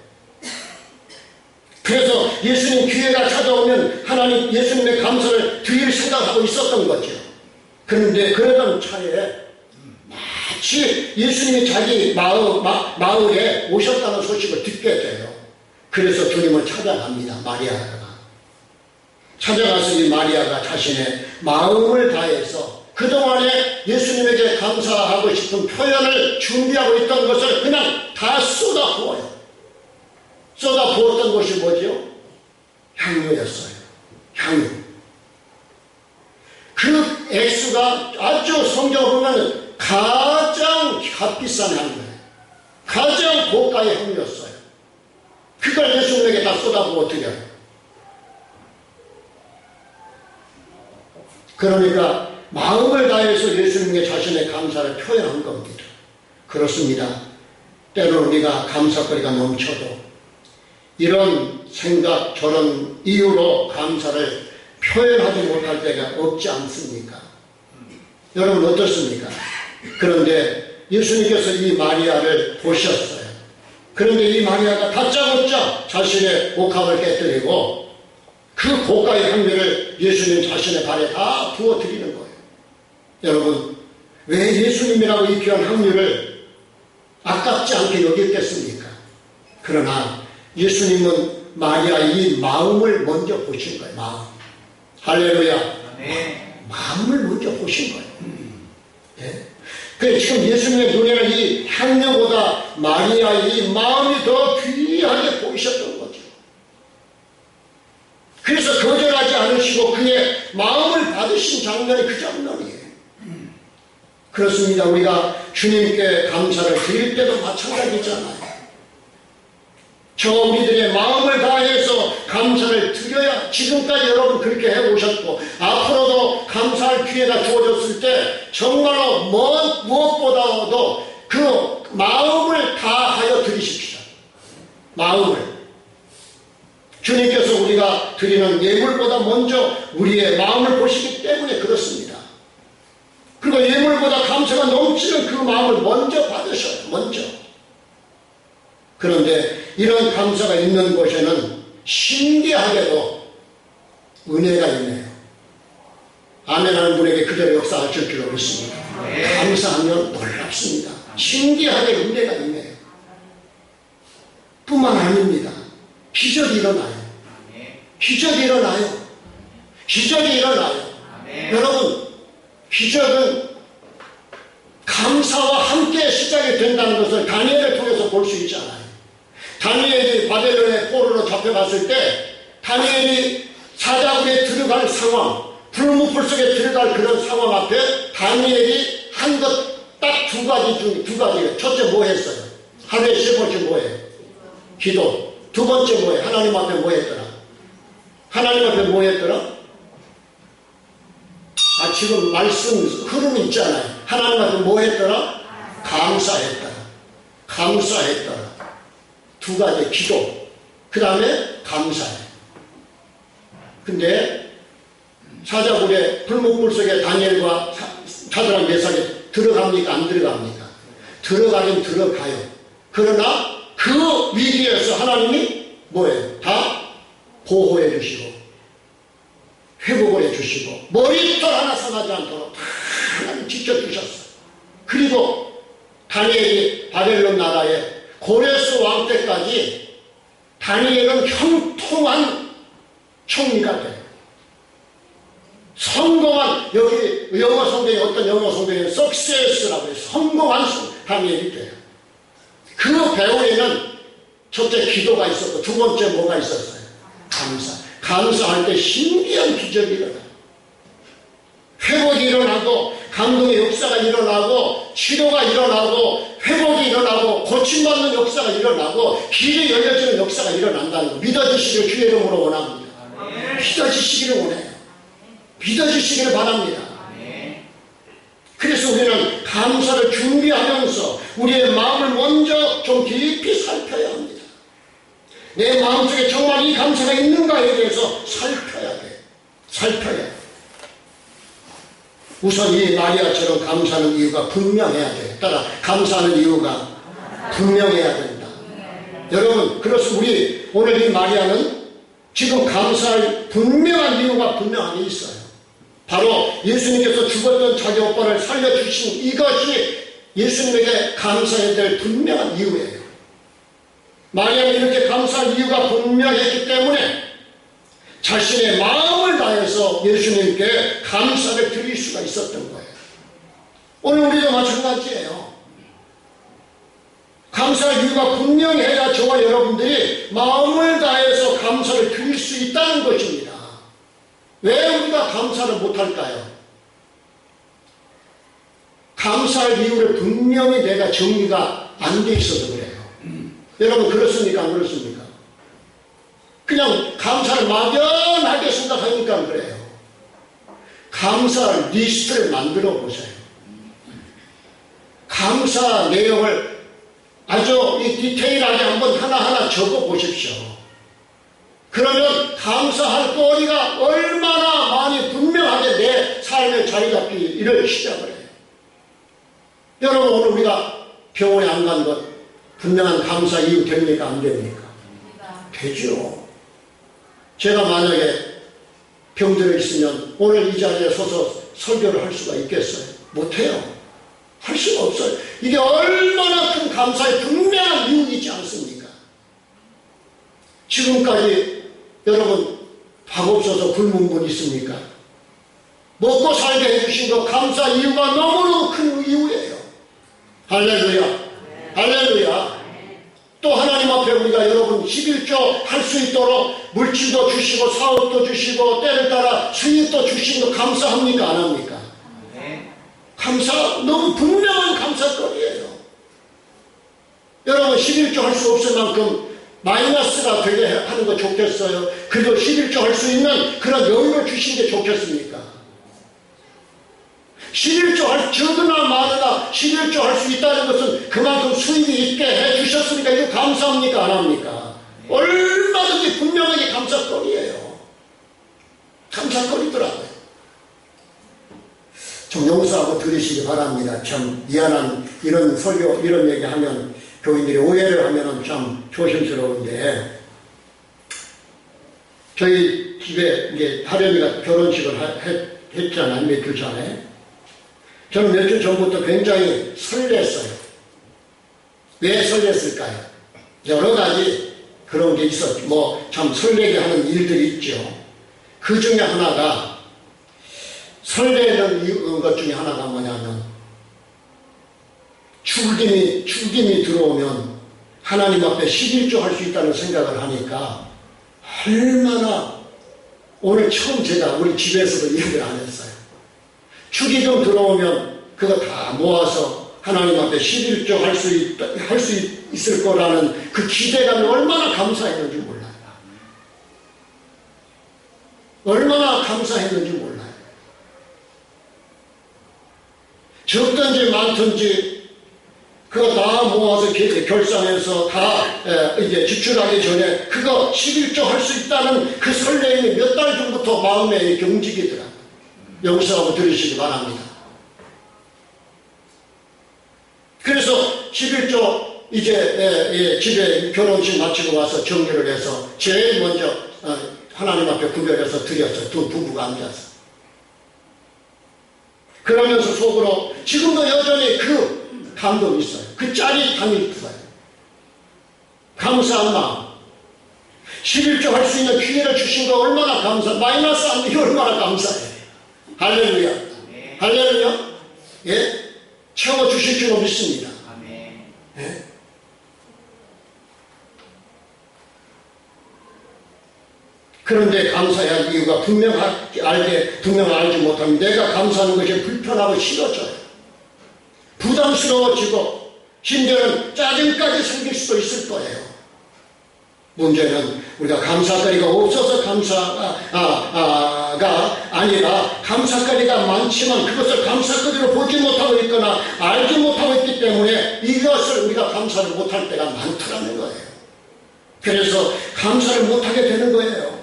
그래서 예수님 기회가 찾아오면 하나님 예수님의 감사를 드릴 생각하고 있었던 거죠. 그런데 그러던 차에 마치 예수님이 자기 마을에 오셨다는 소식을 듣게 돼요. 그래서 주님을 찾아갑니다. 마리아가. 찾아가서 이 마리아가 자신의 마음을 다해서 그동안에 예수님에게 감사하고 싶은 표현을 준비하고 있던 것을 그냥 다 쏟아부어요. 쏟아부었던 것이 뭐죠? 향유였어요. 향유. 그 액수가 아주 성경을 보면 가장 값비싼 향유예요. 가장 고가의 향유였어요. 그걸 예수님에게 다 쏟아부어 드려요. 그러니까 마음을 다해서 예수님께 자신의 감사를 표현한 겁니다. 그렇습니다. 때로는 우리가 감사거리가 넘쳐도 이런 생각, 저런 이유로 감사를 표현하지 못할 때가 없지 않습니까? 여러분 어떻습니까? 그런데 예수님께서 이 마리아를 보셨어요. 그런데 이 마리아가 다짜고짜 자신의 옥합을 깨뜨리고 그 고가의 향유를 예수님 자신의 발에 다 부어드리는 거예요. 여러분, 왜 예수님이라고 이 귀한 향유를 아깝지 않게 여겼겠습니까? 그러나 예수님은 마리아의 이 마음을 먼저 보신 거예요. 마음. 할렐루야. 마음을 먼저 보신 거예요. 네? 그래서 지금 예수님의 눈에는 이 향유보다 마리아의 이 마음이 더 귀하게 보이셨던 거죠. 그래서 거절하지 않으시고 그의 마음을 받으신 장면이 그 장면이에요. 그렇습니다. 우리가 주님께 감사를 드릴 때도 마찬가지잖아요. 저 우리들의 마음을 다해서 감사를 드려야, 지금까지 여러분 그렇게 해오셨고 앞으로도 감사할 기회가 주어졌을 때 정말로 무엇보다도 그 마음을 다하여 드리십시오. 마음을. 주님께서 우리가 드리는 예물보다 먼저 우리의 마음을 보시기 때문에 그렇습니다. 그리고 예물보다 감사가 넘치는 그 마음을 먼저 받으셔요. 먼저. 그런데 이런 감사가 있는 곳에는 신기하게도 은혜가 있네요. 아멘하는 분에게 그대로 역사하실 줄로 믿습니다. 감사하면 놀랍습니다. 신기하게 은혜가 있네요. 뿐만 아닙니다. 기적이 일어나요. 기적이 일어나요. 기적이 일어나요. 여러분, 기적은 감사와 함께 시작이 된다는 것을 다니엘을 통해서 볼 수 있잖아요. 다니엘이 바벨론의 포로로 잡혀갔을 때 다니엘이 사자굴에 들어갈 상황, 불무불 속에 들어갈 그런 상황 앞에 다니엘이 한 것 딱 두 가지예요. 첫째 뭐 했어요? 하루에 10번씩 뭐 해요? 기도. 두 번째 뭐 해요? 하나님 앞에 뭐 했더라? 하나님 앞에 뭐 했더라? 지금 말씀 흐름이 있잖아요. 하나님 앞에 뭐 했더라? 감사했더라. 감사했더라. 두 가지 기도. 그 다음에 감사해. 근데 사자굴에 불목불 속에 다니엘과 사드락 메삭이 들어갑니까? 안 들어갑니까? 들어가긴 들어가요. 그러나 그 위기에서 하나님이 뭐예요? 다 보호해 주시고 회복을 해 주시고 머리털 하나 상하지 않도록 다 하나님 지켜주셨어요. 그리고 다니엘이 바벨론 나라의 고레스 왕 때까지 다니엘은 형통한 총리가 돼요. 성공한, 여기 영어 성경에 어떤 영어 성경에 success라고 해요. 성공한 다니엘이 돼요. 그 배후에는 첫째 기도가 있었고 두 번째 뭐가 있었어요? 감사. 감사할 때 신기한 기적이 일어나요. 회복이 일어나고 감동의 역사가 일어나고 치료가 일어나고 회복이 일어나고 고침받는 역사가 일어나고 길이 열려지는 역사가 일어난다는 거 믿어주시기를 주의 이름으로 원합니다. 믿어주시기를 원해요. 믿어주시기를 바랍니다. 그래서 우리는 감사를 준비하면서 우리의 마음을 먼저 좀 깊이 살펴야 합니다. 내 마음속에 정말 이 감사가 있는가에 대해서 살펴야 돼. 살펴야 돼. 우선 이 마리아처럼 감사하는 이유가 분명해야 돼. 따라 감사하는 이유가 분명해야 된다. 여러분, 그래서 우리 오늘 이 마리아는 지금 감사할 분명한 이유가 분명하게 있어요. 바로 예수님께서 죽었던 자기 오빠를 살려주신 이것이 예수님에게 감사해야 될 분명한 이유예요. 마리아는 이렇게 감사할 이유가 분명했기 때문에 자신의 마음을 다해서 예수님께 감사를 드릴 수가 있었던 거예요. 오늘 우리도 마찬가지예요. 감사할 이유가 분명해야 저와 여러분들이 마음을 다해서 감사를 드릴 수 있다는 것입니다. 왜 우리가 감사를 못할까요? 감사할 이유를 분명히 내가 정리가 안 돼 있어서 그래요. 여러분 그렇습니까? 안 그렇습니까? 그냥 감사를 막연하게 생각하니까 그래요. 감사 리스트를 만들어 보세요. 감사 내용을 아주 디테일하게 한번 하나하나 적어 보십시오. 그러면 감사할 거리가 얼마나 많이 분명하게 내 삶의 자리 잡기를 시작을 해요. 여러분 오늘 우리가 병원에 안 간 것 분명한 감사 이유 됩니까? 안 됩니까? 되죠. 제가 만약에 병들어 있으면 오늘 이 자리에 서서 설교를 할 수가 있겠어요? 못해요. 할 수가 없어요. 이게 얼마나 큰 감사의 분명한 이유이지 않습니까? 지금까지 여러분 밥 없어서 굶은 분 있습니까? 먹고 살게 해주신 거 감사 이유가 너무너무 큰 이유예요. 할렐루야. 할렐루야. 또 하나님 앞에 우리가 여러분 11조 할 수 있도록 물질도 주시고 사업도 주시고 때를 따라 수입도 주신 거 감사합니까? 안 합니까? 감사, 너무 분명한 감사거리예요. 여러분 11조 할 수 없을 만큼 마이너스가 되게 하는 거 좋겠어요? 그래도 11조 할 수 있는 그런 여유를 주신 게 좋겠습니까? 11조 적으나 많으나 11조 할 수 있다는 것은 그만큼 수입이 있게 해주셨으니까 이거 감사합니까? 안 합니까? 얼마든지 분명하게 감사거리예요. 감사거리더라고요. 좀 용서하고 들으시기 바랍니다. 참 미안한 이런 설교 이런 얘기하면 교인들이 오해를 하면 참 조심스러운데 저희 집에 이제 하련이가 결혼식을 했잖아요. 며칠 전에. 저는 며칠 전부터 굉장히 설렜어요. 왜 설렜을까요? 여러 가지 그런 게 있었죠. 뭐 참 설레게 하는 일들이 있죠. 그 중에 하나가 설레는 것 중에 하나가 뭐냐면 죽임이 들어오면 하나님 앞에 11조 할 수 있다는 생각을 하니까 얼마나 오늘 처음 제가 우리 집에서도 얘기를 안 했어요. 축의금 들어오면 그거 다 모아서 하나님 앞에 11조 할 수 있을 거라는 그 기대감이 얼마나 감사했는지 몰라요. 얼마나 감사했는지 몰라요. 적든지 많든지 그거 다 모아서 결산해서 다 이제 지출하기 전에 그거 11조 할 수 있다는 그 설렘이 몇 달 전부터 마음에 이렇게 움직이더라고요. 용서하고 들으시기 바랍니다. 그래서 11조 이제 집에 결혼식 마치고 와서 정리를 해서 제일 먼저 하나님 앞에 구별해서 드렸어요. 두 부부가 앉아서. 그러면서 속으로 지금도 여전히 그 감동이 있어요. 그 짜릿함이 있어요. 감사한 마음. 11조 할 수 있는 기회를 주신 거 얼마나 마이너스 안 되게 얼마나 감사해요. 할렐루야. 할렐루야. 예? 채워주실 줄로 믿습니다. 예? 그런데 감사해야 할 이유가 분명 알지 못하면 내가 감사하는 것이 불편하고 싫어져요. 부담스러워지고 심지어는 짜증까지 생길 수도 있을 거예요. 문제는 우리가 감사거리가 없어서 감사가 아니라 감사거리가 많지만 그것을 감사거리로 보지 못하고 있거나 알지 못하고 있기 때문에 이것을 우리가 감사를 못할 때가 많더라는 거예요. 그래서 감사를 못하게 되는 거예요.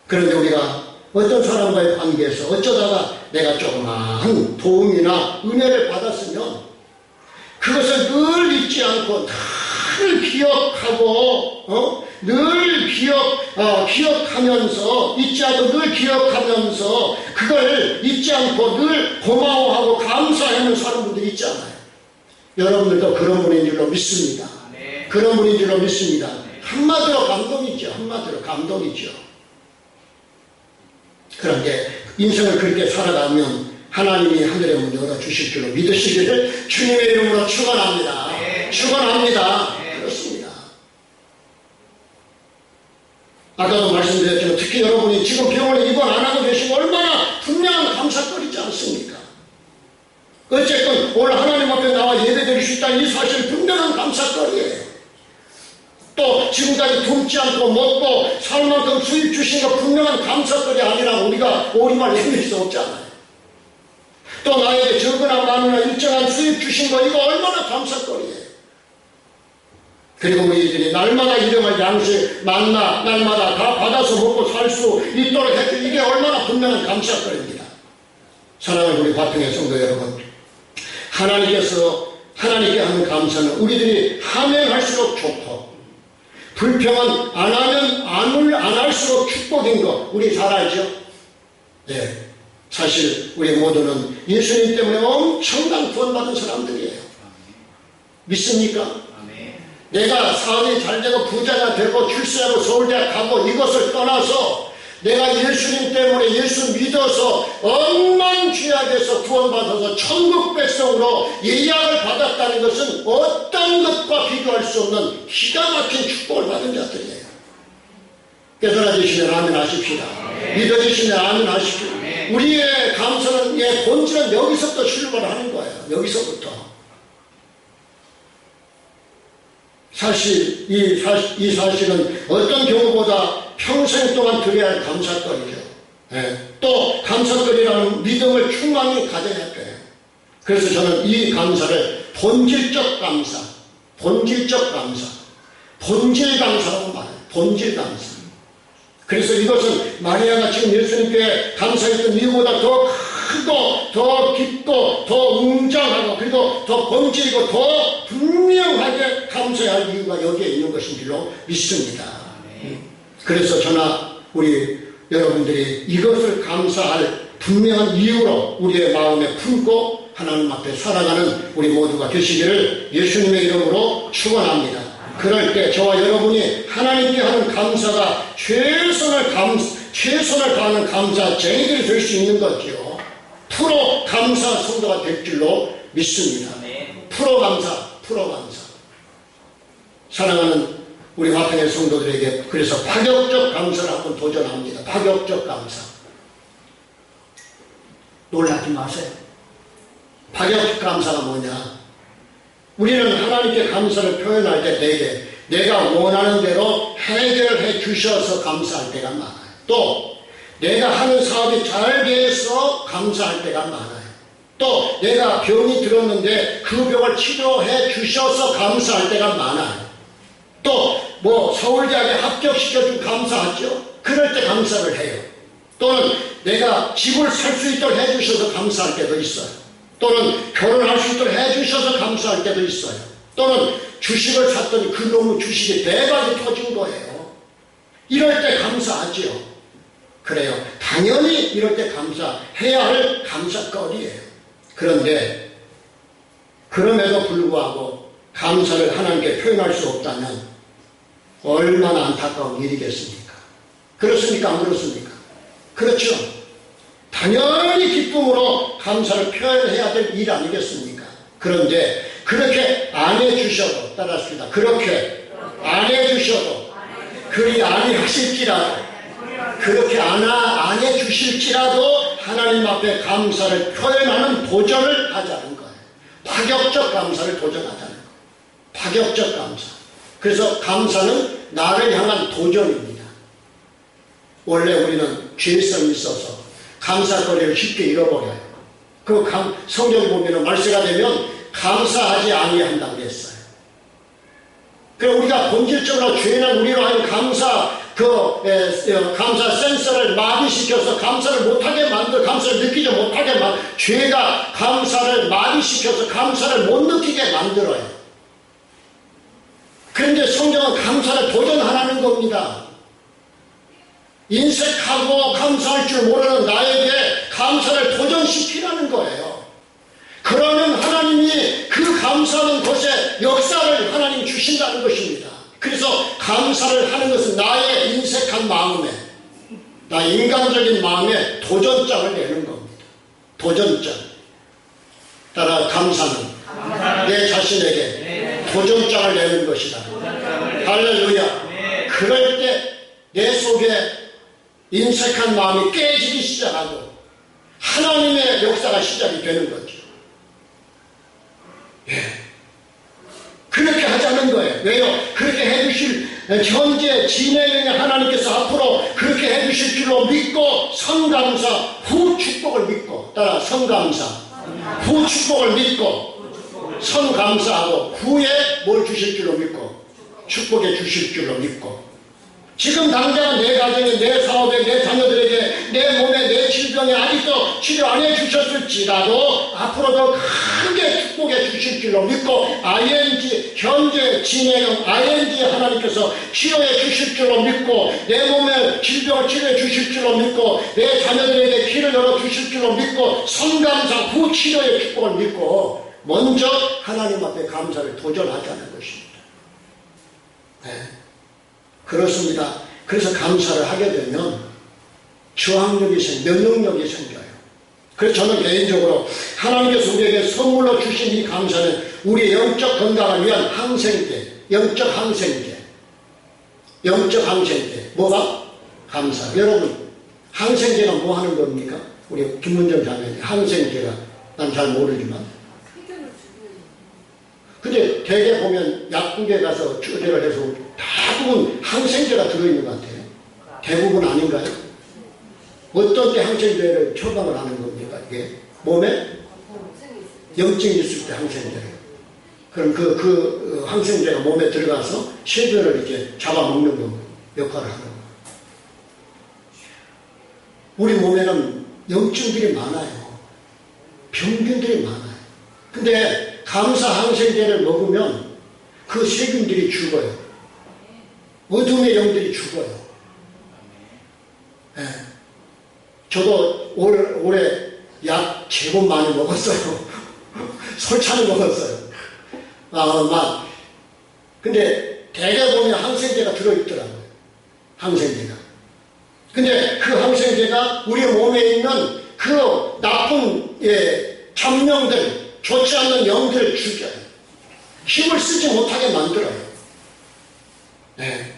그런데 우리가 어떤 사람과의 관계에서 어쩌다가 내가 조그마한 도움이나 은혜를 받았으면 그것을 늘 잊지 않고 늘 기억하고 늘 기억하면서 잊지 않고 늘 기억하면서 그걸 잊지 않고 늘 고마워하고 감사하는 사람들이 있잖아요. 여러분들도 그런 분인 줄로 믿습니다. 그런 분인 줄로 믿습니다. 한마디로 감동이죠. 한마디로 감동이죠. 그런데 인생을 그렇게 살아가면 하나님이 하늘의 문 열어주실 줄로 믿으시기를 주님의 이름으로 축원합니다. 축원합니다. 그렇습니다. 아까도 말씀드렸지만 특히 여러분이 지금 병원에 입원 안 하고 계시고 얼마나 분명한 감사거리지 않습니까? 어쨌든 오늘 하나님 앞에 나와 예배드릴 수 있다는 이 사실 분명한 감사거리예요. 또 지금까지 굶지 않고 먹고 살 만큼 수입 주신 거 분명한 감사거리 아니라 우리가 오리말 내밀 수 없잖아요. 또 나에게 적으나 많으나 일정한 수입 주신 거 이거 얼마나 감사거리예요. 그리고 우리들이 날마다 일용할 양식 만나 날마다 다 받아서 먹고 살 수 있도록 해주 이게 얼마나 분명한 감사거리입니다. 사랑하는 우리 화평의 성도 여러분, 하나님께 하는 감사는 우리들이 하면 할수록 좋고 불평은 안 하면 안 할수록 축복인 거 우리 잘 알죠? 네. 사실 우리 모두는 예수님 때문에 엄청난 구원받은 사람들이에요. 믿습니까? 내가 사업이 잘 되고 부자가 되고 출세하고 서울대학 가고 이것을 떠나서 내가 예수님 때문에 예수 믿어서 억만귀하게서 구원받아서 천국 백성으로 예약을 받았다는 것은 어떤 것과 비교할 수 없는 기가 막힌 축복을 받은 자들이에요. 깨달아지시면 아멘 하십시다. 믿어지시면 아멘 하십시오. 우리의 감사의 본질은 여기서부터 출발하는 거예요. 여기서부터. 사실 이 사실은 어떤 경우보다 평생 동안 드려야 할 감사거리죠. 또 감사거리라는 믿음을 충만히 가져야 돼요. 그래서 저는 이 감사를 본질 감사라고 말해요. 본질 감사. 그래서 이것은 마리아가 지금 예수님께 감사했던 이유보다 더 크고 더 깊고 더 웅장하고 그리고 더 본질이고 더 분명하게 감사해야 할 이유가 여기에 있는 것인 줄로 믿습니다. 그래서 저나 우리 여러분들이 이것을 감사할 분명한 이유로 우리의 마음에 품고 하나님 앞에 살아가는 우리 모두가 되시기를 예수님의 이름으로 축원합니다. 그럴 때 저와 여러분이 하나님께 하는 감사가 최선을 다하는 감사쟁이들이 될 수 있는 거죠. 프로 감사 성도가 될 줄로 믿습니다. 프로 감사. 사랑하는 우리 화평의 성도들에게 그래서 파격적 감사를 한번 도전합니다. 파격적 감사. 놀라지 마세요. 파격적 감사가 뭐냐? 우리는 하나님께 감사를 표현할 때 내가 원하는 대로 해결해 주셔서 감사할 때가 많아요. 또 내가 하는 사업이 잘 돼서 감사할 때가 많아요. 또 내가 병이 들었는데 그 병을 치료해 주셔서 감사할 때가 많아요. 또 서울대학에 합격시켜준 감사하죠. 그럴 때 감사를 해요. 또는 내가 집을 살 수 있도록 해주셔서 감사할 때도 있어요. 또는 결혼할 수 있도록 해주셔서 감사할 때도 있어요. 또는 주식을 샀더니 그 놈의 주식이 대박이 터진 거예요. 이럴 때 감사하지요. 그래요. 당연히 이럴 때 감사해야 할 감사거리예요. 그런데 그럼에도 불구하고 감사를 하나님께 표현할 수 없다면 얼마나 안타까운 일이겠습니까? 그렇습니까? 안 그렇습니까? 그렇죠. 당연히 기쁨으로 감사를 표현해야 될 일 아니겠습니까? 그런데 그렇게 안 해주셔도, 따라합시다. 그렇게 안 해주셔도, 그리 아니하실지라도, 그렇게 안 해주실지라도 하나님 앞에 감사를 표현하는 도전을 하자는 거예요. 파격적 감사를 도전하자는 거예요. 파격적 감사. 그래서 감사는 나를 향한 도전입니다. 원래 우리는 죄성이 있어서 감사거리를 쉽게 잃어버려요. 그 성경 보면 말세가 되면 감사하지 아니한다고 했어요. 그래서 우리가 본질적으로 죄는 우리로 하여금 감사 센서를 마비시켜서 감사를 못하게 감사를 느끼지 못하게 죄가 감사를 마비시켜서 감사를 못 느끼게 만들어요. 그런데 성경은 감사를 도전하라는 겁니다. 인색하고 감사할 줄 모르는 나에게 감사를 도전시키라는 거예요. 그러면 하나님이 그 감사하는 곳에 역사를 하나님 주신다는 것입니다. 그래서 감사를 하는 것은 나의 인색한 마음에, 나의 인간적인 마음에 도전장을 내는 겁니다. 도전장. 따라 감사는 내 자신에게 도전장을 내는 것이다. 할렐루야. 그럴 때 내 속에 인색한 마음이 깨지기 시작하고 하나님의 역사가 시작이 되는 거죠. 예. 그렇게 하자는 거예요. 왜요? 그렇게 해주실 현재 진행의 하나님께서 앞으로 그렇게 해주실 줄로 믿고 선감사 후 축복을 믿고, 따라 선감사 후 축복을 믿고 선감사하고 후에 뭘 주실 줄로 믿고 축복해 주실 줄로 믿고, 지금 당장 내 가정에, 내 사업에, 내 자녀들에게, 내 몸에, 내 질병에 아직도 치료 안 해주셨을지라도 앞으로 더 크게 축복해 주실 줄로 믿고, ING, 현재 진행형 ING 하나님께서 치료해 주실 줄로 믿고, 내 몸에 질병을 치료해 주실 줄로 믿고, 내 자녀들에게 길을 열어 주실 줄로 믿고, 선감사 후 치료의 축복을 믿고 먼저 하나님 앞에 감사를 도전하자는 것입니다. 네. 그렇습니다. 그래서 감사를 하게 되면 저항력이 면역력이 생겨요. 그래서 저는 개인적으로 하나님께서 우리에게 선물로 주신 이 감사는 우리의 영적 건강을 위한 항생제, 영적 항생제. 뭐가? 감사. 여러분, 항생제가 뭐 하는 겁니까? 우리 김문정 자매님, 항생제가 난 잘 모르지만, 근데 대개 보면 약국에 가서 조제를 해서 대부분 항생제가 들어있는 것 같아요. 대부분 아닌가요? 어떤 때 항생제를 처방을 하는 겁니까? 이게 몸에 염증이 있을 때 항생제를. 그럼 그 항생제가 몸에 들어가서 세균을 이렇게 잡아먹는 거, 역할을 하는 거예요. 우리 몸에는 염증들이 많아요. 병균들이 많아요. 근데 감사 항생제를 먹으면 그 세균들이 죽어요. 어둠의 영들이 죽어요. 네. 저도 올해 약 제법 많이 먹었어요. 설찬을 먹었어요. 근데 대개 보면 항생제가 들어있더라고요. 항생제가. 근데 그 항생제가 우리 몸에 있는 그 나쁜 잡명들, 좋지 않는 영들을 죽여요. 힘을 쓰지 못하게 만들어요. 네.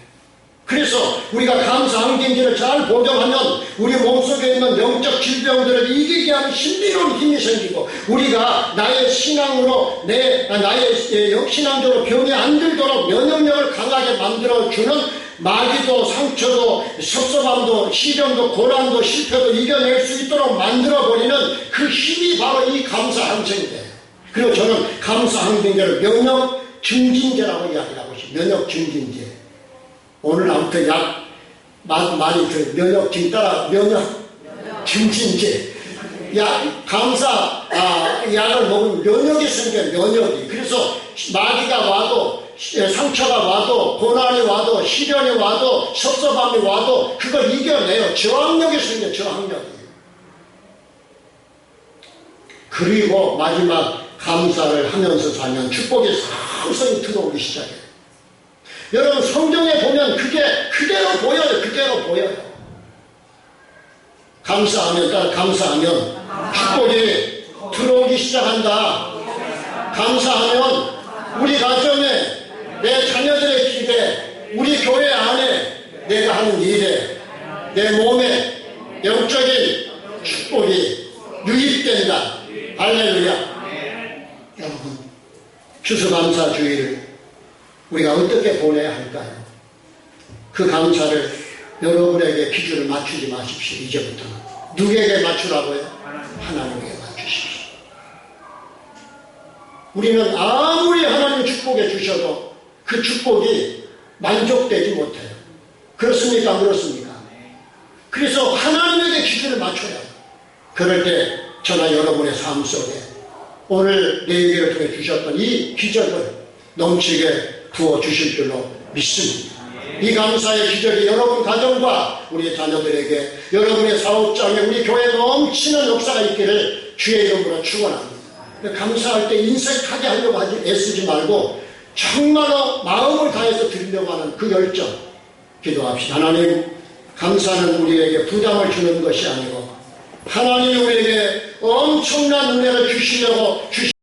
그래서 우리가 감사 항생제를 잘 복용하면 우리 몸속에 있는 영적 질병들을 이기게 하는 신비로운 힘이 생기고, 우리가 나의 신앙으로 나의 신앙적으로 병이 안 들도록 면역력을 강하게 만들어주는, 마귀도 상처도 섭섭함도 시련도 고난도 실패도 이겨낼 수 있도록 만들어버리는 그 힘이 바로 이 감사 항생제예요. 그리고 저는 감사 항생제를 면역 증진제라고 이야기하고 있어요. 면역 증진제. 오늘 아무튼 약 많이 면역 증진제. 감사 약을 먹으면 면역이 생겨요. 면역이. 그래서 마귀가 와도, 상처가 와도, 고난이 와도, 시련이 와도, 섭섭함이 와도 그걸 이겨내요. 저항력이 생겨, 저항력이. 그리고 마지막 감사를 하면서 살면 축복이 상승 들어오기 시작해요. 여러분 성경에 보면 그게 그대로 보여요. 그대로 보여요. 감사하면 축복이 들어오기 시작한다. 감사하면 우리 가정에, 내 자녀들의 길에, 우리 교회 안에, 내가 하는 일에, 내 몸에 영적인 축복이 유입된다. 할렐루야. 여러분, 추수감사주의를 우리가 어떻게 보내야 할까요? 그 감사를 여러분에게 기준을 맞추지 마십시오. 이제부터는. 누구에게 맞추라고요? 하나님에게 맞추십시오. 우리는 아무리 하나님 축복해 주셔도 그 축복이 만족되지 못해요. 그렇습니까? 안 그렇습니까? 그래서 하나님에게 기준을 맞춰야 해요. 그럴 때 저나 여러분의 삶 속에 오늘 레위기를 통해 주셨던 이 기적을 넘치게 부어주실 줄로 믿습니다. 이 감사의 기적이 여러분 가정과 우리 자녀들에게, 여러분의 사업장에, 우리 교회에 넘치는 역사가 있기를 주의 이름으로 축원합니다. 감사할 때 인색하게 하려고 애쓰지 말고 정말로 마음을 다해서 드리려고 하는 그 열정 기도합시다. 하나님, 감사는 우리에게 부담을 주는 것이 아니고 하나님이 우리에게 엄청난 은혜를 주시려고